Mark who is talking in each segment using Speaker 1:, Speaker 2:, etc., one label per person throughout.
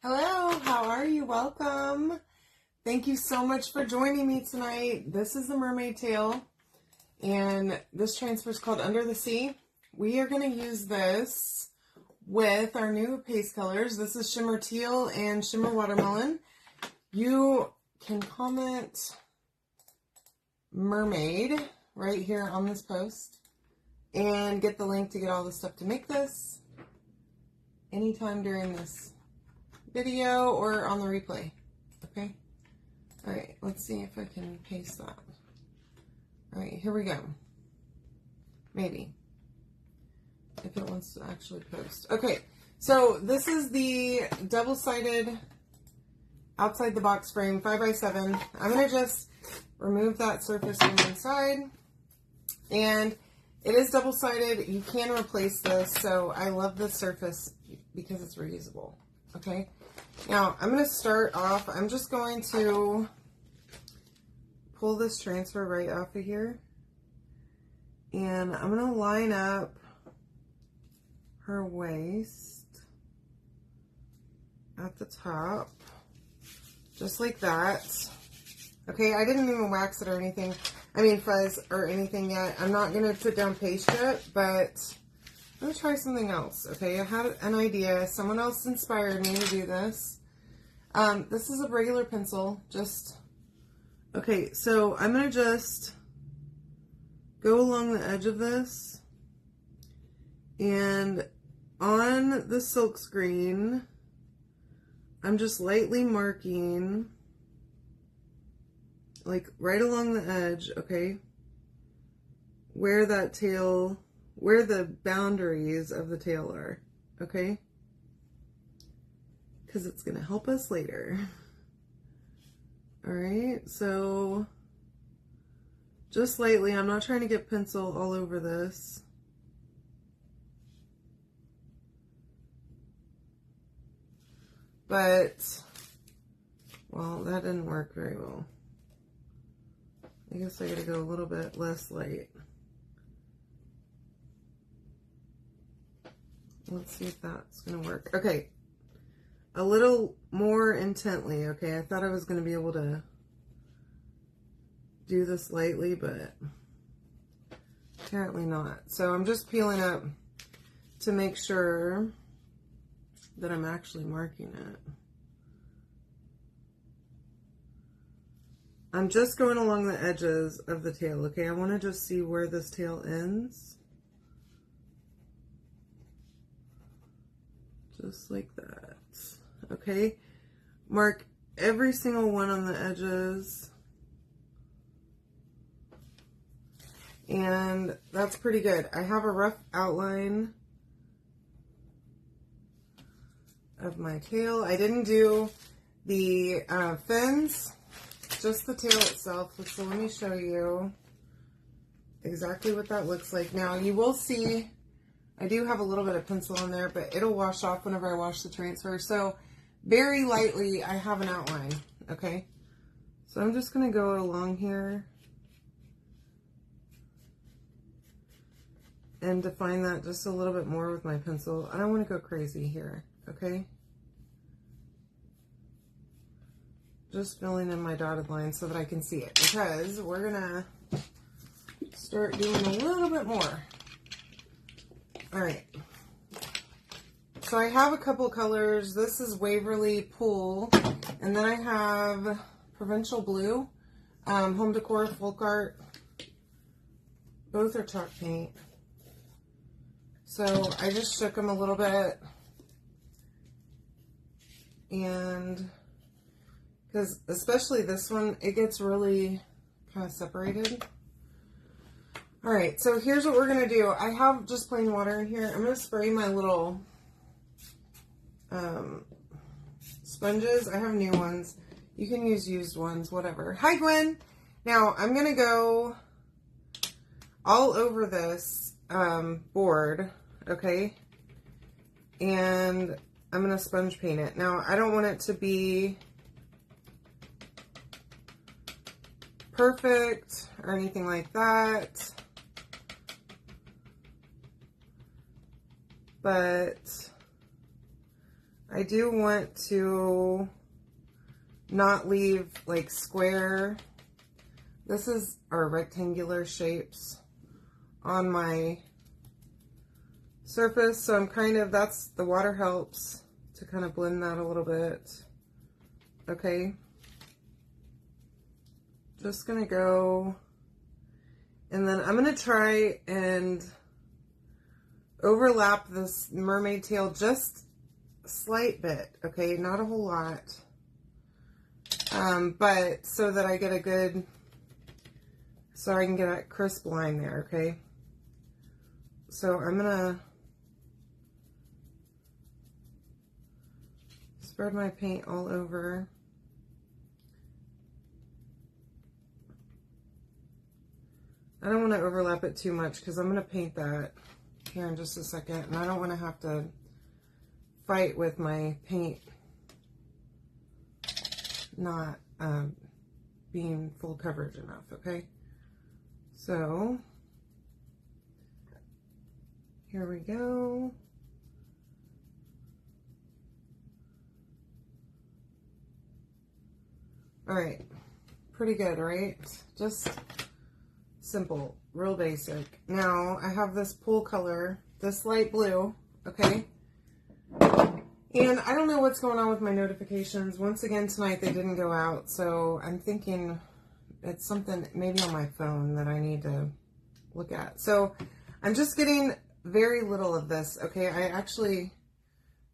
Speaker 1: Hello, how are you? Welcome. Thank you so much for joining me tonight. This is the Mermaid Tail, and this transfer is called Under the Sea. We are going to use this with our new paste colors. This is Shimmer Teal and Shimmer Watermelon. You can comment Mermaid right here on this post and get the link to get all the stuff to make this anytime during this video or on the replay. Okay. All right. Let's see if I can paste that. All right. Here we go. Maybe. If it wants to actually post. Okay. So this is the double-sided outside the box frame 5x7. I'm going to just remove that surface from the inside. And it is double-sided. You can replace this. So I love this surface because it's reusable. Okay. Now, I'm going to start off, I'm just going to pull this transfer right off of here. And I'm going to line up her waist at the top, just like that. Okay, I didn't even wax it or anything. I mean, fuzz or anything yet. I'm not going to put down paste yet, but I'm going to try something else, okay? I had an idea. Someone else inspired me to do this. This is a regular pencil, just, okay, so I'm going to just go along the edge of this, and on the silk screen, I'm just lightly marking, like right along the edge, okay, where that tail, where the boundaries of the tail are, okay? Because it's going to help us later. All right, so just lightly, I'm not trying to get pencil all over this. But, well, that didn't work very well. I guess I got to go a little bit less light. Let's see if that's going to work. Okay. A little more intently, okay? I thought I was going to be able to do this lightly, but apparently not. So I'm just peeling up to make sure that I'm actually marking it. I'm just going along the edges of the tail, okay? I want to just see where this tail ends. Just like that. Okay, mark every single one on the edges, and that's pretty good. I have a rough outline of my tail. I didn't do the fins, just the tail itself, so let me show you exactly what that looks like. Now you will see I do have a little bit of pencil on there, but it'll wash off whenever I wash the transfer. So very lightly, I have an outline, okay? So I'm just going to go along here and define that just a little bit more with my pencil. I don't want to go crazy here, okay? Just filling in my dotted line so that I can see it, because we're going to start doing a little bit more. All right. So I have a couple colors. This is Waverly Pool, and then I have Provincial Blue, Home Decor, Folk Art. Both are chalk paint. So I just shook them a little bit, and because especially this one, it gets really kind of separated. All right, so here's what we're gonna do. I have just plain water in here. I'm gonna spray my little sponges. I have new ones. You can use used ones, whatever. Hi, Gwen. Now, I'm going to go all over this board, okay? And I'm going to sponge paint it. Now, I don't want it to be perfect or anything like that. But I do want to not leave like square, this is our rectangular shapes on my surface, so I'm kind of, that's, the water helps to kind of blend that a little bit. Okay, just gonna go, and then I'm gonna try and overlap this mermaid tail just a slight bit, okay, not a whole lot, but so that I get a good, so I can get a crisp line there, okay? So I'm gonna spread my paint all over. I don't want to overlap it too much because I'm going to paint that here in just a second, and I don't want to have to fight with my paint not being full coverage enough, okay? So here we go. All right, pretty good, right? Just simple, real basic. Now I have this pool color, this light blue, okay? And I don't know what's going on with my notifications. Once again tonight they didn't go out, so I'm thinking it's something maybe on my phone that I need to look at. So I'm just getting very little of this, okay? I actually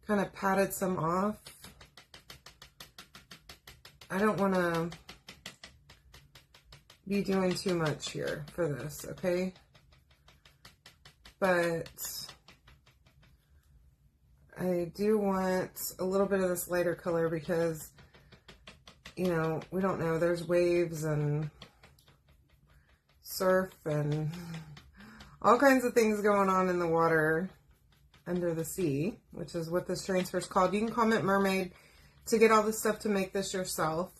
Speaker 1: kind of patted some off. I don't want to be doing too much here for this, okay? But I do want a little bit of this lighter color because, you know, we don't know, there's waves and surf and all kinds of things going on in the water under the sea, which is what this transfer is called. You can comment Mermaid to get all the stuff to make this yourself.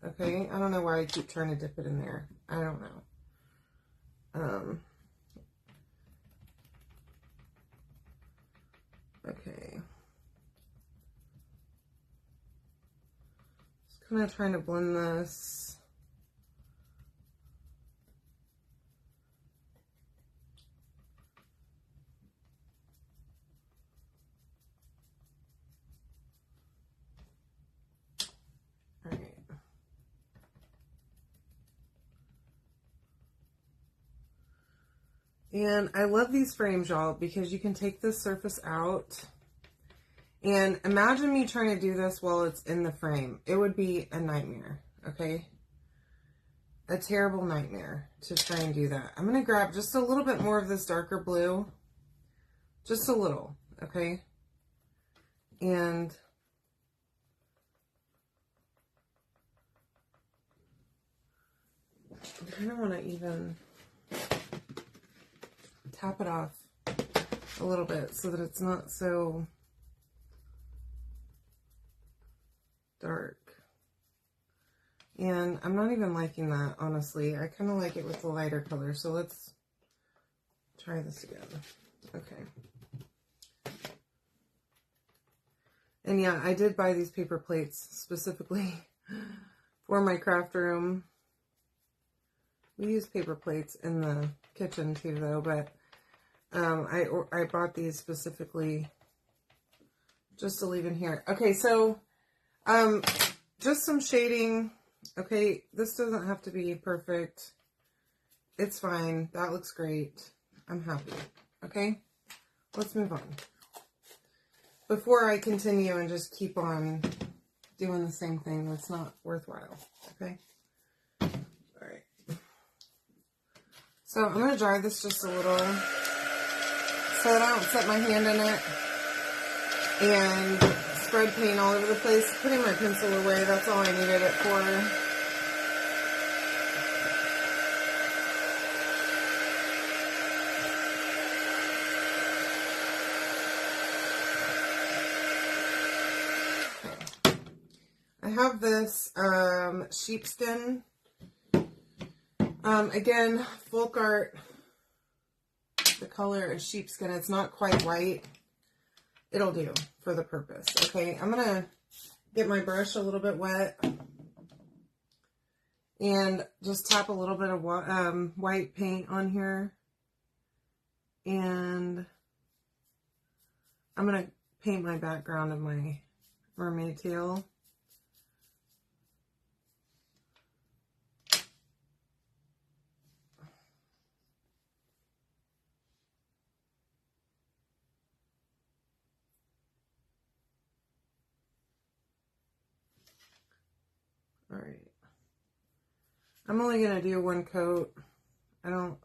Speaker 1: Okay, I don't know why I keep trying to dip it in there. I don't know. Okay. Just kind of trying to blend this. And I love these frames, y'all, because you can take this surface out. And imagine me trying to do this while it's in the frame. It would be a nightmare, okay? A terrible nightmare to try and do that. I'm going to grab just a little bit more of this darker blue. Just a little, okay? And I kind of want to even tap it off a little bit so that it's not so dark. And I'm not even liking that, honestly. I kind of like it with the lighter color, so let's try this again. Okay. And yeah, I did buy these paper plates specifically for my craft room. We use paper plates in the kitchen too, though, but I bought these specifically just to leave in here. Okay, so just some shading. Okay, this doesn't have to be perfect. It's fine. That looks great. I'm happy. Okay, let's move on. Before I continue and just keep on doing the same thing, that's not worthwhile. Okay. All right. So I'm going to dry this just a little so that I don't set my hand in it and spread paint all over the place. Putting my pencil away, that's all I needed it for. I have this sheepskin. Again, folk art. The color is sheepskin. It's not quite white. it'll do for the purpose. Okay, I'm going to get my brush a little bit wet and just tap a little bit of white paint on here. And I'm going to paint my background of my mermaid tail. All right. I'm only going to do one coat. I don't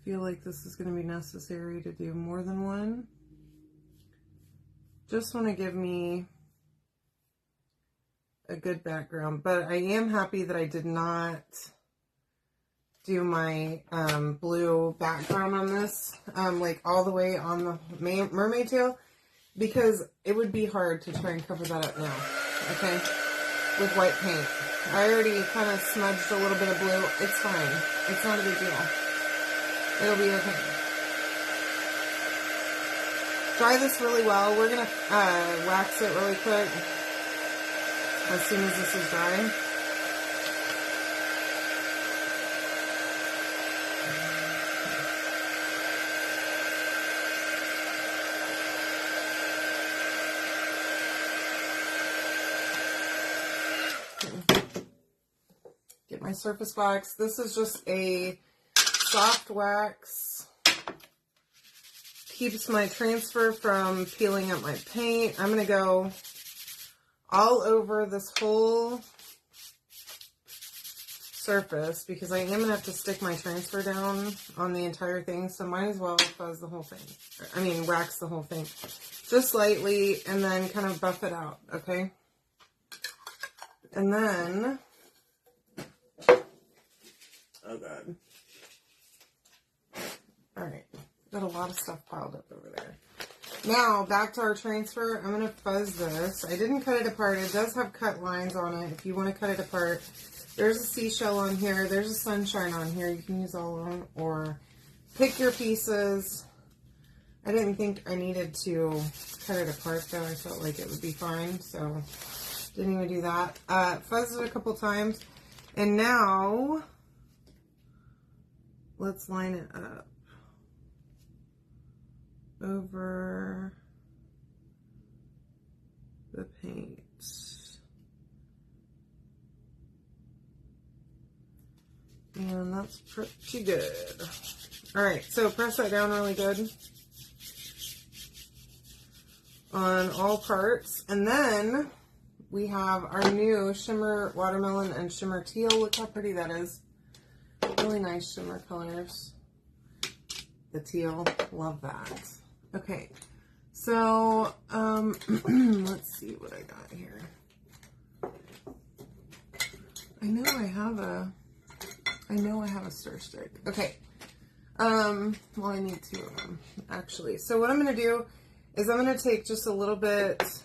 Speaker 1: feel like this is going to be necessary to do more than one. Just want to give me a good background, but I am happy that I did not do my blue background on this, like all the way on the mermaid tail, because it would be hard to try and cover that up now, okay, with white paint. I already kind of smudged a little bit of blue. It's fine. It's not a big deal. It'll be okay. Dry this really well. We're going to wax it really quick as soon as this is dry. Get my surface wax. This is just a soft wax. Keeps my transfer from peeling up my paint. I'm going to go all over this whole surface because I am going to have to stick my transfer down on the entire thing. So might as well fuzz the whole thing. I mean, wax the whole thing. Just lightly and then kind of buff it out, okay? And then, oh God. All right. Got a lot of stuff piled up over there. Now, back to our transfer. I'm going to fuzz this. I didn't cut it apart. It does have cut lines on it if you want to cut it apart. There's a seashell on here. There's a sunshine on here. You can use all of them or pick your pieces. I didn't think I needed to cut it apart, though. I felt like it would be fine, so didn't even do that. Fuzzed it a couple times. And now, let's line it up over the paint. And that's pretty good. All right, so press that down really good on all parts. And then we have our new shimmer watermelon and shimmer teal. Look how pretty that is. Really nice shimmer colors. The teal, love that. Okay, so let's see what I got here. I know I have a stir stick. Okay. Well, I need two of them actually. So what I'm going to do is I'm going to take just a little bit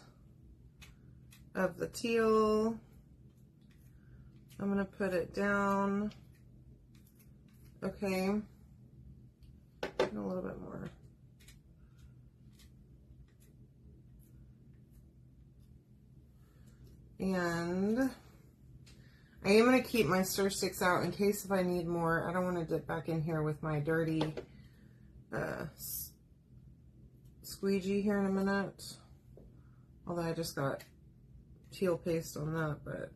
Speaker 1: of the teal. I'm going to put it down. Okay. And a little bit more. And I am going to keep my stir sticks out in case if I need more. I don't want to dip back in here with my dirty squeegee here in a minute. Although I just got teal paste on that, but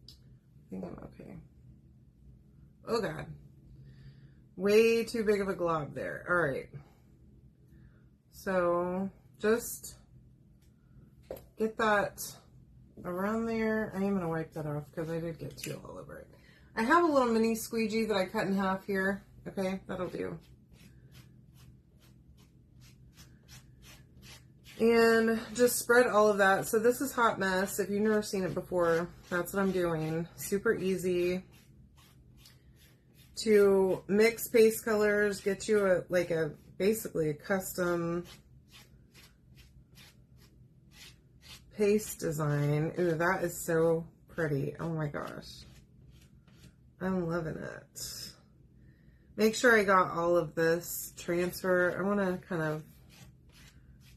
Speaker 1: I think I'm okay. Oh God. Way too big of a glob there. All right. So just get that around there. I am going to wipe that off because I did get teal all over it. I have a little mini squeegee that I cut in half here. Okay, that'll do. And just spread all of that. So this is Hot Mess. If you've never seen it before, that's what I'm doing. Super easy to mix paste colors, get you basically a custom paste design. Ooh, that is so pretty. Oh my gosh. I'm loving it. Make sure I got all of this transfer. I want to kind of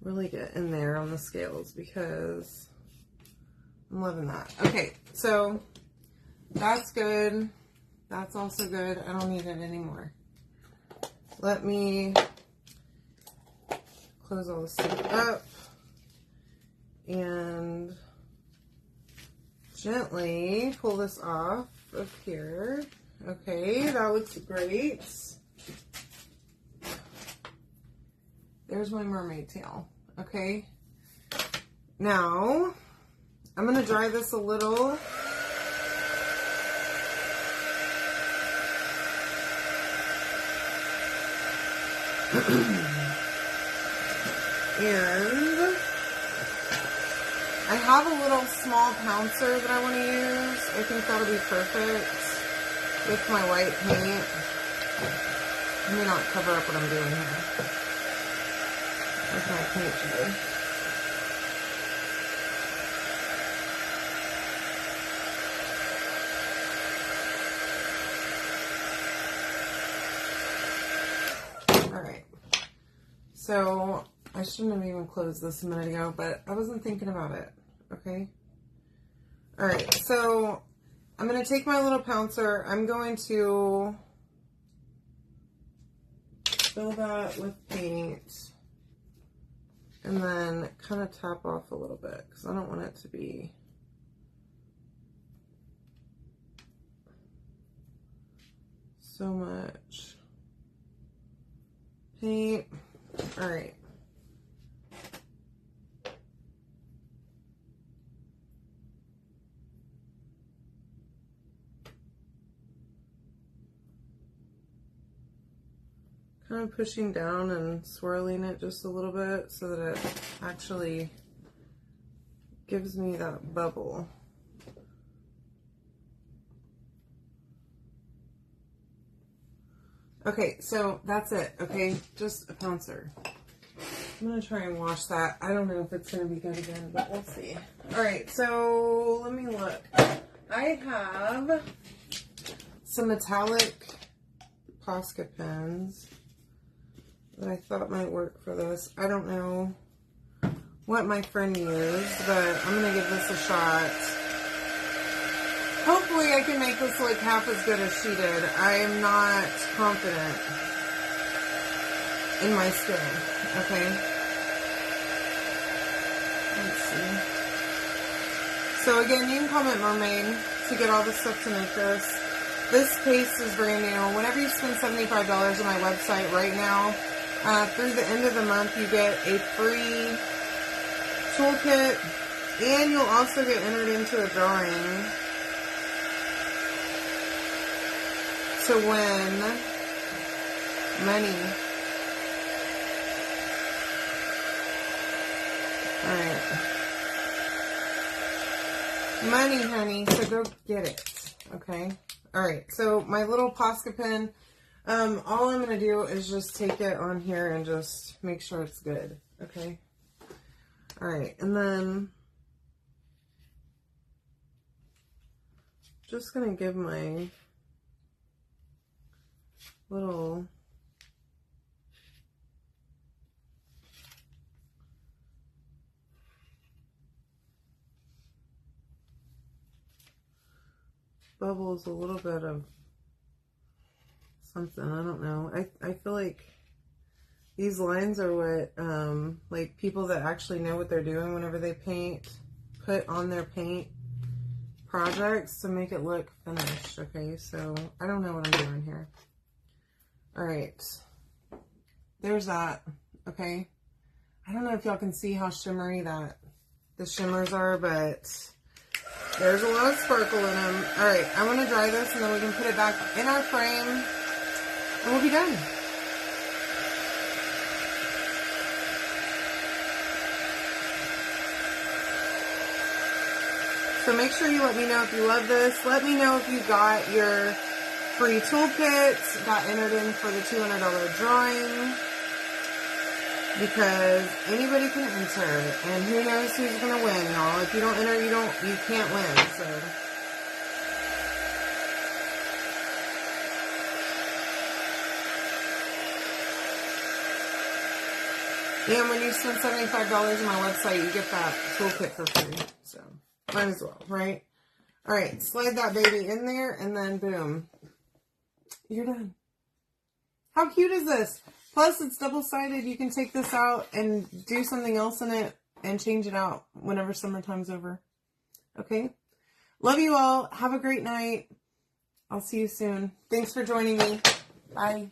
Speaker 1: really get in there on the scales because I'm loving that. Okay, so that's good. That's also good. I don't need it anymore. Let me close all this stuff up and gently pull this off of here. Okay, that looks great. There's my mermaid tail. Okay. Now, I'm going to dry this a little. And I have a little small pouncer that I want to use. I think that'll be perfect with my white paint. Let me not cover up what I'm doing here. With my paint today. Alright. So, I shouldn't have even closed this a minute ago, but I wasn't thinking about it. Okay? Alright, so I'm going to take my little pouncer. I'm going to fill that with paint. And then kind of tap off a little bit because I don't want it to be so much paint. All right. Kind of pushing down and swirling it just a little bit so that it actually gives me that bubble. Okay, so that's it, okay? Just a pouncer. I'm going to try and wash that. I don't know if it's going to be good again, but we'll see. Alright, so let me look. I have some metallic Posca pens that I thought might work for this. I don't know what my friend used, but I'm going to give this a shot. Hopefully I can make this look half as good as she did. I am not confident in my skill, okay? Let's see. So again, you can comment Mermaid to get all the stuff to make this. This paste is brand new. Whenever you spend $75 on my website right now, through the end of the month, you get a free toolkit, and you'll also get entered into a drawing to win money. Alright. Money, honey, so go get it. Okay? Alright, so my little Posca pen, all I'm going to do is just take it on here and just make sure it's good. Okay? Alright, and then just going to give my little bubbles a little bit of something. I don't know. I feel like these lines are what like people that actually know what they're doing whenever they paint put on their paint projects to make it look finished. Okay, so I don't know what I'm doing here. All right, there's that. Okay, I don't know if y'all can see how shimmery that the shimmers are, but there's a lot of sparkle in them. All right, I'm gonna dry this and then we can put it back in our frame and we'll be done. So make sure you let me know if you love this. Let me know if you got your free toolkit, got entered in for the $200 drawing, because anybody can enter, and who knows who's gonna win, y'all. If you don't enter, you can't win. So And when you spend $75 on my website, you get that toolkit for free. So, might as well, right? All right, slide that baby in there, and then boom. You're done. How cute is this? Plus, it's double-sided. You can take this out and do something else in it and change it out whenever summertime's over. Okay? Love you all. Have a great night. I'll see you soon. Thanks for joining me. Bye.